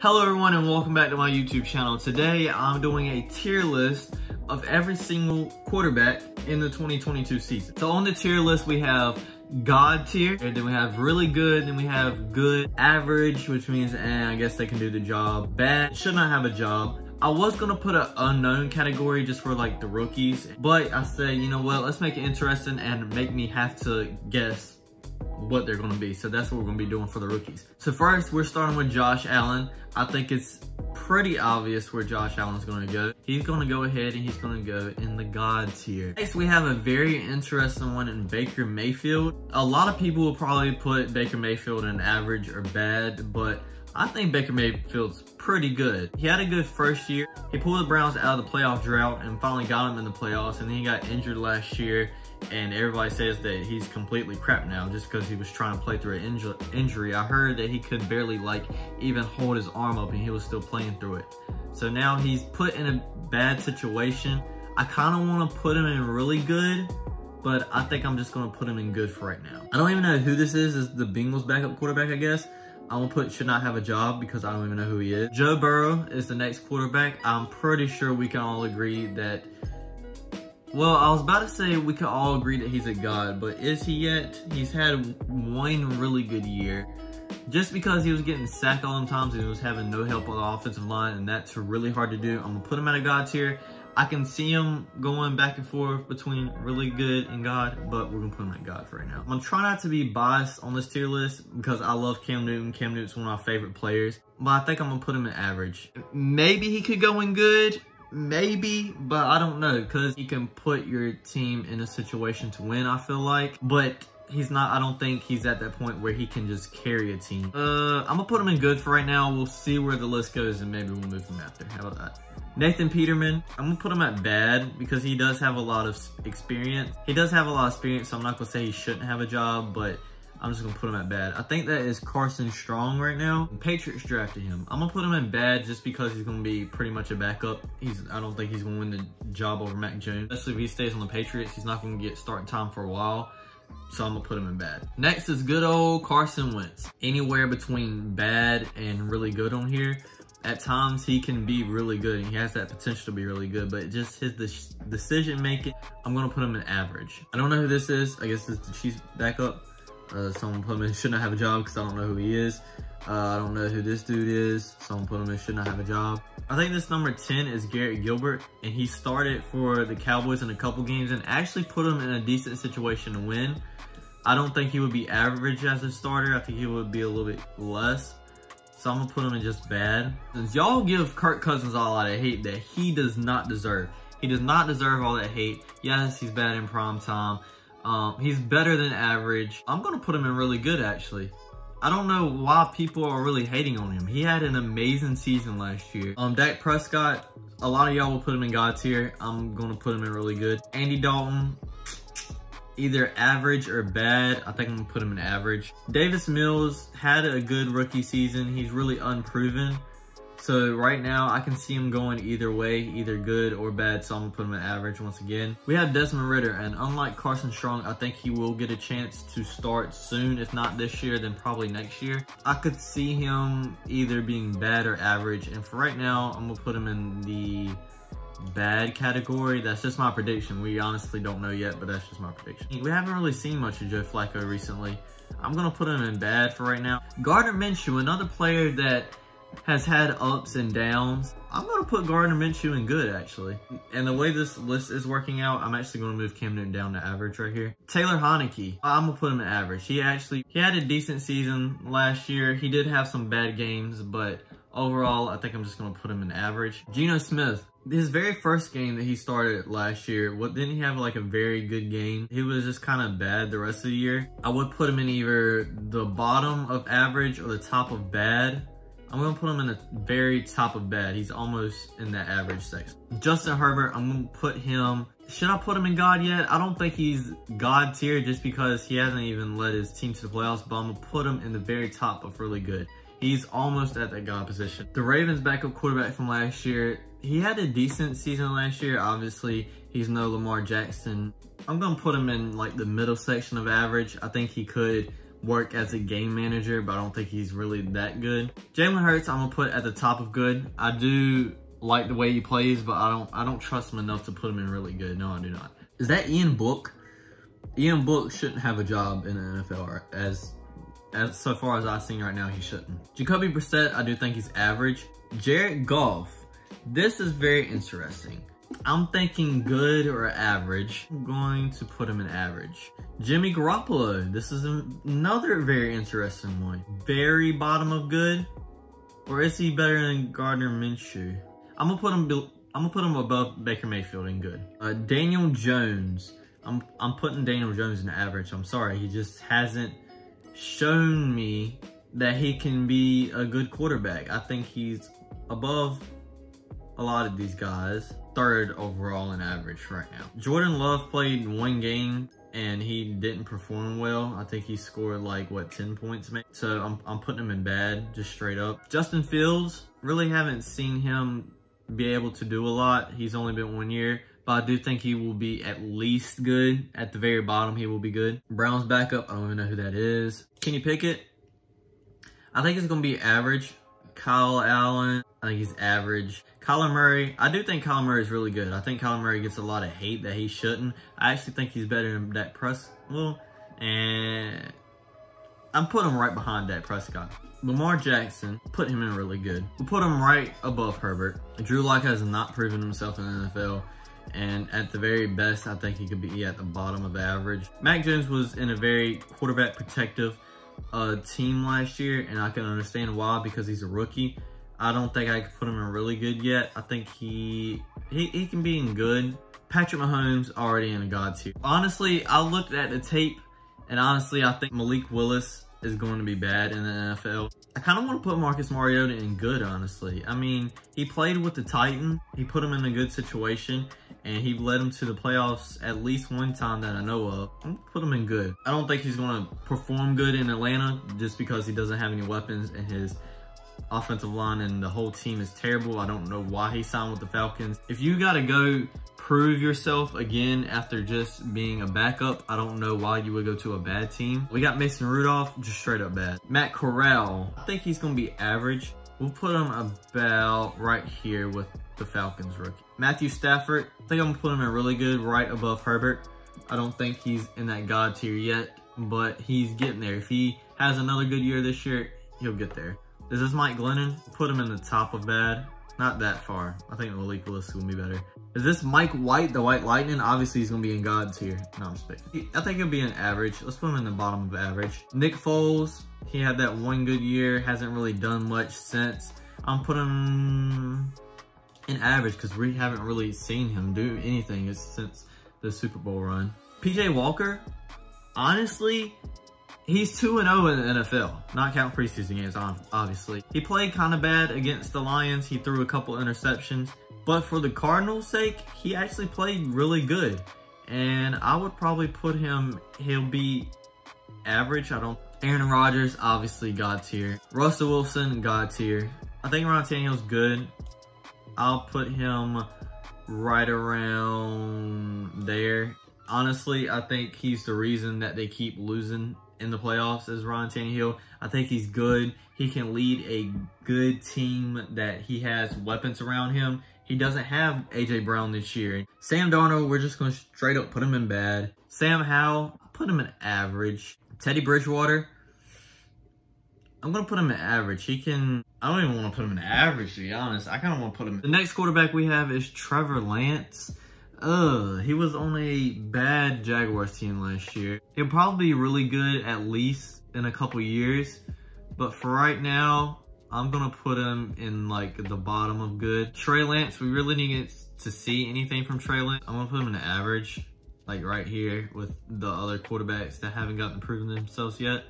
Hello everyone and welcome back to my YouTube channel. Today I'm doing a tier list of every single quarterback in the 2022 season. So on the tier list we have God tier, and then we have really good, then we have good, average, which means I guess they can do the job, bad, should not have a job. I was gonna put an unknown category just for like the rookies, but I said, you know what, let's make it interesting and make me have to guess what they're going to be. So that's what we're going to be doing for the rookies. So first, we're starting with Josh Allen. I think it's pretty obvious where Josh Allen's going to go. He's going to go ahead and he's going to go in the God tier. Next, we have a very interesting one in Baker Mayfield. A lot of people will probably put Baker Mayfield in average or bad, but I think Baker Mayfield's pretty good. He had a good first year. He pulled the Browns out of the playoff drought and finally got them in the playoffs, and then he got injured last year. And everybody says that he's completely crap now just because he was trying to play through an injury. I heard that he could barely even hold his arm up and he was still playing through it. So now he's put in a bad situation. I kind of want to put him in really good, but I think I'm just going to put him in good for right now. I don't even know who this is. It's the Bengals backup quarterback, I guess. I'm going to put should not have a job because I don't even know who he is. Joe Burrow is the next quarterback. I'm pretty sure we can all agree that, well, I was about to say we can all agree that he's a god, but is he yet? He's had one really good year. Just because he was getting sacked all the times and he was having no help on the offensive line, and that's really hard to do. I'm going to put him at a god tier. I can see him going back and forth between really good and god, but we're going to put him at god for right now. I'm going to try not to be biased on this tier list because I love Cam Newton. Cam Newton's one of my favorite players, but I think I'm going to put him in average. Maybe he could go in good. Maybe, but I don't know, because he can put your team in a situation to win, I feel like. But he's not, I don't think he's at that point where he can just carry a team. I'm gonna put him in good for right now. We'll see where the list goes and maybe we'll move him after. How about that? Nathan Peterman, I'm gonna put him at bad because he does have a lot of experience. He does have a lot of experience, so I'm not gonna say he shouldn't have a job, but I'm just going to put him at bad. I think that is Carson Strong right now. The Patriots drafted him. I'm going to put him in bad just because he's going to be pretty much a backup. I don't think he's going to win the job over Mac Jones. Especially if he stays on the Patriots, he's not going to get starting time for a while. So I'm going to put him in bad. Next is good old Carson Wentz. Anywhere between bad and really good on here. At times, he can be really good, and he has that potential to be really good, but just his decision-making, I'm going to put him in average. I don't know who this is. I guess it's the Chiefs backup. Someone put him in should not have a job because I don't know who he is. I don't know who this dude is. Someone put him in should not have a job. I think this number 10 is Garrett Gilbert, and he started for the Cowboys in a couple games and actually put him in a decent situation to win. I don't think he would be average as a starter. I think he would be a little bit less. So I'm going to put him in just bad. Since y'all give Kirk Cousins a lot of hate that he does not deserve. He does not deserve all that hate. Yes, he's bad in prime time. He's better than average. I'm going to put him in really good, actually. I don't know why people are really hating on him. He had an amazing season last year. Dak Prescott, a lot of y'all will put him in God tier. I'm going to put him in really good. Andy Dalton, either average or bad. I think I'm going to put him in average. Davis Mills had a good rookie season. He's really unproven. So right now, I can see him going either way, either good or bad, so I'm going to put him at average once again. We have Desmond Ritter, and unlike Carson Strong, I think he will get a chance to start soon. If not this year, then probably next year. I could see him either being bad or average, and for right now, I'm going to put him in the bad category. That's just my prediction. We honestly don't know yet, but that's just my prediction. We haven't really seen much of Joe Flacco recently. I'm going to put him in bad for right now. Gardner Minshew, another player that has had ups and downs. I'm going to put Gardner Minshew in good, actually. And the way this list is working out, I'm actually going to move Cam Newton down to average right here. Taylor Hanaki, I'm going to put him in average. He had a decent season last year. He did have some bad games, but overall, I think I'm just going to put him in average. Gino Smith, his very first game that he started last year, didn't he have like a very good game? He was just kind of bad the rest of the year. I would put him in either the bottom of average or the top of bad. I'm going to put him in the very top of bad. He's almost in that average section. Justin Herbert, I'm going to put him... Should I put him in God yet? I don't think he's God tier just because he hasn't even led his team to the playoffs, but I'm going to put him in the very top of really good. He's almost at that God position. The Ravens backup quarterback from last year, he had a decent season last year. Obviously, he's no Lamar Jackson. I'm going to put him in like the middle section of average. I think he could work as a game manager, but I don't think he's really that good. Jalen Hurts, I'm gonna put at the top of good. I do like the way he plays, but I don't trust him enough to put him in really good. No, I do not. Is that Ian Book? Ian Book shouldn't have a job in the NFL as so far as I've seen right now, he shouldn't. Jacoby Brissett, I do think he's average. Jared Goff, this is very interesting. I'm thinking good or average. I'm going to put him in average. Jimmy Garoppolo, this is another very interesting one. Very bottom of good, or is he better than Gardner Minshew? I'm gonna put him above Baker Mayfield in good. Daniel Jones, I'm putting Daniel Jones in average. I'm sorry, he just hasn't shown me that he can be a good quarterback. I think he's above a lot of these guys. Third overall in average right now. Jordan Love played one game and he didn't perform well. I think he scored like, what, 10 points maybe? So I'm putting him in bad, just straight up. Justin Fields, really haven't seen him be able to do a lot. He's only been 1 year, but I do think he will be at least good. At the very bottom, he will be good. Browns backup, I don't even know who that is. Kenny Pickett, I think it's gonna be average. Kyle Allen, I think he's average. Kyler Murray, I do think Kyler Murray is really good. I think Kyler Murray gets a lot of hate that he shouldn't. I actually think he's better than Dak Prescott. And I'm putting him right behind Dak Prescott. Lamar Jackson, put him in really good. We'll put him right above Herbert. Drew Lock has not proven himself in the NFL. And at the very best, I think he could be at the bottom of average. Mac Jones was in a very quarterback protective team last year, and I can understand why, because he's a rookie. I don't think I could put him in really good yet. I think he can be in good. Patrick Mahomes already in a god tier. Honestly, I looked at the tape, and honestly, I think Malik Willis is going to be bad in the NFL. I kind of want to put Marcus Mariota in good, honestly. I mean, he played with the Titans. He put him in a good situation, and he led him to the playoffs at least one time that I know of. I'm going to put him in good. I don't think he's going to perform good in Atlanta just because he doesn't have any weapons, and his offensive line and the whole team is terrible. I don't know why he signed with the Falcons. If you got to go prove yourself again after just being a backup, I don't know why you would go to a bad team. We got Mason Rudolph, just straight up bad. Matt Corral, I think he's going to be average. We'll put him about right here with the Falcons rookie. Matthew Stafford, I think I'm going to put him in really good, right above Herbert. I don't think he's in that god tier yet, but he's getting there. If he has another good year this year, he'll get there. Is this Mike Glennon? Put him in the top of bad. Not that far. I think Malik Willis will be better. Is this Mike White, the White Lightning? Obviously, he's going to be in God tier. No, I'm speculating. I think he'll be an average. Let's put him in the bottom of average. Nick Foles, he had that one good year. Hasn't really done much since. I'm putting him in average because we haven't really seen him do anything since the Super Bowl run. PJ Walker, honestly, he's 2-0 in the NFL, not count preseason games, obviously. He played kind of bad against the Lions. He threw a couple interceptions. But for the Cardinals' sake, he actually played really good. And I would probably put him, he'll be average. Aaron Rodgers, obviously God tier. Russell Wilson, God tier. I think Ryan Tannehill's good. I'll put him right around there. Honestly, I think he's the reason that they keep losing in the playoffs is Ryan Tannehill. I think he's good. He can lead a good team that he has weapons around him. He doesn't have A.J. Brown this year. Sam Darnold, we're just going to straight up put him in bad. Sam Howell, put him in average. Teddy Bridgewater, I'm going to put him in average. I don't even want to put him in average, to be honest. I kind of want to put him. The next quarterback we have is Trevor Lance. He was on a bad Jaguars team last year. He'll probably be really good at least in a couple years. But for right now, I'm going to put him in like the bottom of good. Trey Lance, we really need to see anything from Trey Lance. I'm going to put him in the average, like right here with the other quarterbacks that haven't gotten proven themselves yet.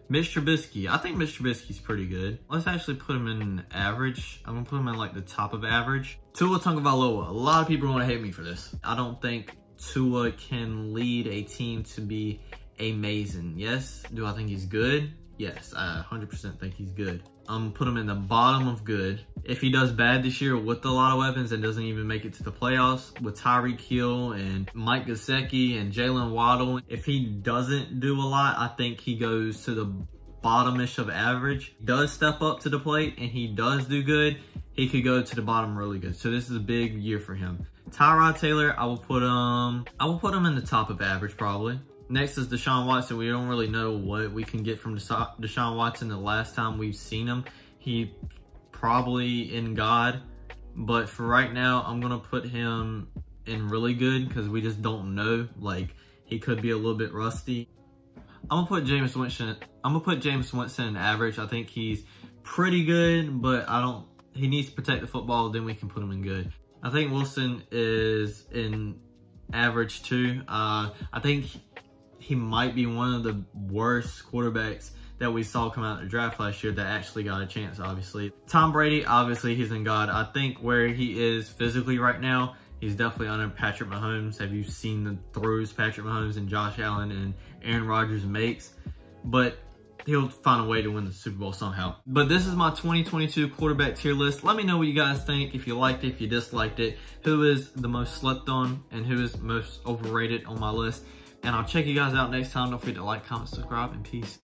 Mitch Trubisky, I think Mitch Trubisky's pretty good. Let's actually put him in average. I'm going to put him in like the top of average. Tua Tagovailoa, a lot of people are going to hate me for this. I don't think Tua can lead a team to be amazing. Yes. Do I think he's good? Yes, I 100% think he's good. I'm going to put him in the bottom of good. if he does bad this year with a lot of weapons and doesn't even make it to the playoffs with Tyreek Hill and Mike Gesicki and Jalen Waddle, if he doesn't do a lot, I think he goes to the bottomish of average. Does step up to the plate and he does do good, he could go to the bottom really good. So this is a big year for him. Tyrod Taylor, I will put him in the top of average probably. Next is Deshaun Watson. We don't really know what we can get from Deshaun Watson. The last time we've seen him, he probably in God, but for right now, I'm gonna put him in really good because we just don't know. Like, he could be a little bit rusty. I'm gonna put Jameis Winston in average. I think he's pretty good, but he needs to protect the football, then we can put him in good. I think Wilson is in average too. I think he might be one of the worst quarterbacks that we saw come out of the draft last year that actually got a chance, obviously. Tom Brady, obviously he's in God. I think where he is physically right now, he's definitely under Patrick Mahomes. Have you seen the throws Patrick Mahomes and Josh Allen and Aaron Rodgers makes? But he'll find a way to win the Super Bowl somehow. But this is my 2022 quarterback tier list. Let me know what you guys think, if you liked it, if you disliked it, who is the most slept on and who is most overrated on my list. And I'll check you guys out next time. Don't forget to like, comment, subscribe, and peace.